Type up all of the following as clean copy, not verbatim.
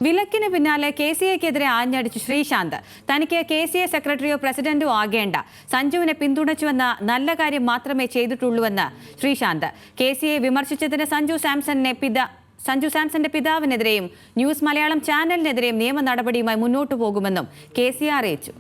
വിലക്കിന് പിന്നാലെ KCAക്കെതിരെ ആഞ്ഞടിച്ച് ശ്രീശാന്ത്. തനിക്ക് KCA സെക്രട്ടറിയോ പ്രസിഡന്റോ ആകേണ്ട, സഞ്ജുവിനെ പിന്തുണച്ചുവെന്ന നല്ല കാര്യം മാത്രമേ ചെയ്തിട്ടുള്ളൂവെന്ന് ശ്രീശാന്ത്. KCA വിമർശിച്ചതിന് സഞ്ജു സാംസന്റെ പിതാവിനെതിരെയും ന്യൂസ് മലയാളം ചാനലിനെതിരെയും നിയമ നടപടിയുമായി മുന്നോട്ടു പോകുമെന്നും KCA അറിയിച്ചു.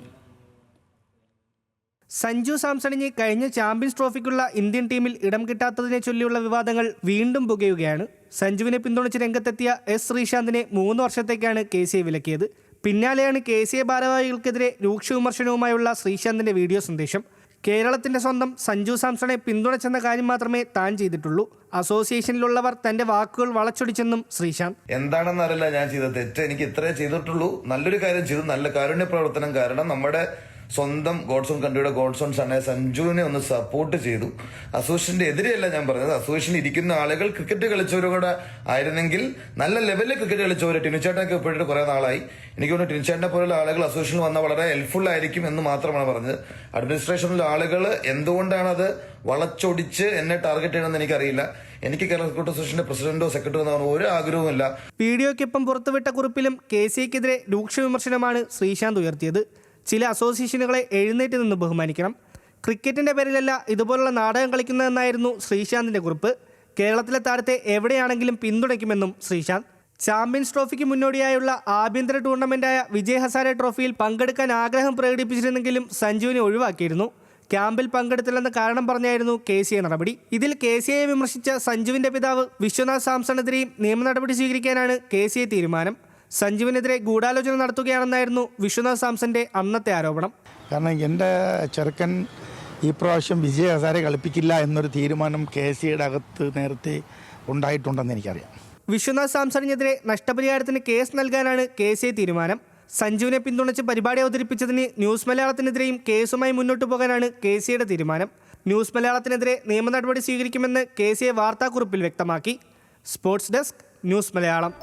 സഞ്ജു സാംസണിന് കഴിഞ്ഞ ചാമ്പ്യൻസ് ട്രോഫിക്കുള്ള ഇന്ത്യൻ ടീമിൽ ഇടം കിട്ടാത്തതിനെ ചൊല്ലിയുള്ള വിവാദങ്ങൾ വീണ്ടും പുകയുകയാണ്. സഞ്ജുവിനെ പിന്തുണച്ച് രംഗത്തെത്തിയ ശ്രീശാന്തിനെ 3 വർഷത്തേക്കാണ് KCA വിലക്കിയത്. പിന്നാലെയാണ് KCA ഭാരവാഹികൾക്കെതിരെ രൂക്ഷ വിമർശനവുമായുള്ള ശ്രീശാന്തിന്റെ വീഡിയോ സന്ദേശം. കേരളത്തിന്റെ സ്വന്തം സഞ്ജു സാംസണെ പിന്തുണച്ചെന്ന കാര്യം മാത്രമേ താൻ ചെയ്തിട്ടുള്ളൂ. അസോസിയേഷനിലുള്ളവർ തന്റെ വാക്കുകൾ വളച്ചൊടിച്ചെന്നും ശ്രീശാന്ത്. എന്താണെന്നറിയില്ല ഞാൻ ചെയ്ത തെറ്റ്, എനിക്ക് ഇത്രേ ചെയ്തിട്ടുള്ളൂ. നല്ലൊരു കാര്യം ചെയ്തു, നല്ല കാരുണ്യ പ്രവർത്തനം. കാരണം നമ്മുടെ സ്വന്തം ഗോഡ്സോൺ കൺട്രിയുടെ ഗോഡ്സോൺ സണ്ണെ സഞ്ജുവിനെ ഒന്ന് സപ്പോർട്ട് ചെയ്തു. അസോസിയേഷന്റെ എതിരെയല്ല ഞാൻ പറഞ്ഞത്. അസോസിയേഷനിൽ ഇരിക്കുന്ന ആളുകൾ ക്രിക്കറ്റ് കളിച്ചവരോട് ആയിരുന്നെങ്കിൽ നല്ല ലെവലിൽ ക്രിക്കറ്റ് കളിച്ചവർ ടിനുചേട്ടനൊക്കെ പോയിട്ട് കുറെ നാളായി. എനിക്ക് തോന്നുന്നു ടിനുചേട്ടനെ പോലുള്ള ആളുകൾ അസോസിയേഷനിൽ വന്നാൽ വളരെ ഹെൽപ്ഫുൾ ആയിരിക്കും എന്ന് മാത്രമാണ് പറഞ്ഞത്. അഡ്മിനിസ്ട്രേഷനിലെ ആളുകൾ എന്തുകൊണ്ടാണ് അത് വളച്ചൊടിച്ച് എന്നെ ടാർഗറ്റ് ചെയ്യണമെന്ന് എനിക്കറിയില്ല. എനിക്ക് കേരള ക്രിക്കറ്റ് അസോസിയേഷന്റെ പ്രസിഡന്റോ സെക്രട്ടറിയോ എന്നാണ് ഒരു ആഗ്രഹവുമില്ല. വീഡിയോയ്ക്കൊപ്പം പുറത്തുവിട്ട കുറിപ്പിലും KCAക്കെതിരെ രൂക്ഷ വിമർശനമാണ് ശ്രീശാന്ത് ഉയർത്തിയത്. ചില അസോസിയേഷനുകളെ എഴുന്നേറ്റ് നിന്ന് ബഹുമാനിക്കണം, ക്രിക്കറ്റിന്റെ പേരിലല്ല ഇതുപോലുള്ള നാടകം കളിക്കുന്നതെന്നായിരുന്നു ശ്രീശാന്തിന്റെ കുറിപ്പ്. കേരളത്തിലെ താരത്തെ എവിടെയാണെങ്കിലും പിന്തുണയ്ക്കുമെന്നും ശ്രീശാന്ത്. ചാമ്പ്യൻസ് ട്രോഫിക്ക് മുന്നോടിയായുള്ള ആഭ്യന്തര ടൂർണമെന്റായ വിജയ് ഹസാരെ ട്രോഫിയിൽ പങ്കെടുക്കാൻ ആഗ്രഹം പ്രകടിപ്പിച്ചിരുന്നെങ്കിലും സഞ്ജുവിനെ ഒഴിവാക്കിയിരുന്നു. ക്യാമ്പിൽ പങ്കെടുത്തില്ലെന്ന കാരണം പറഞ്ഞായിരുന്നു KCA നടപടി. ഇതിൽ KCAയെ വിമർശിച്ച സഞ്ജുവിന്റെ പിതാവ് വിശ്വനാഥ് സാംസണെതിരെയും നിയമ നടപടി സ്വീകരിക്കാനാണ് KCA തീരുമാനം. സഞ്ജുവിനെതിരെ ഗൂഢാലോചന നടത്തുകയാണെന്നായിരുന്നു വിശ്വനാഥ് സാംസന്റെ അന്നത്തെ ആരോപണം. കാരണം എൻ്റെ ചെറുക്കൻ ഈ പ്രാവശ്യം വിജയ് ഹസാരെ കളിപ്പിക്കില്ല എന്നൊരു തീരുമാനം KCAയുടെ അകത്ത് നേരത്തെ ഉണ്ടായിട്ടുണ്ടെന്ന് എനിക്കറിയാം. വിശ്വനാഥ് സാംസണിനെതിരെ നഷ്ടപരിഹാരത്തിന് കേസ് നൽകാനാണ് KCA തീരുമാനം. സഞ്ജുവിനെ പിന്തുണച്ച് പരിപാടി അവതരിപ്പിച്ചതിന് ന്യൂസ് മലയാളത്തിനെതിരെയും കേസുമായി മുന്നോട്ടു പോകാനാണ് KCAയുടെ തീരുമാനം. ന്യൂസ് മലയാളത്തിനെതിരെ നിയമ നടപടി സ്വീകരിക്കുമെന്ന് KCA വാർത്താക്കുറിപ്പിൽ വ്യക്തമാക്കി. Sports desk, news Malayalam.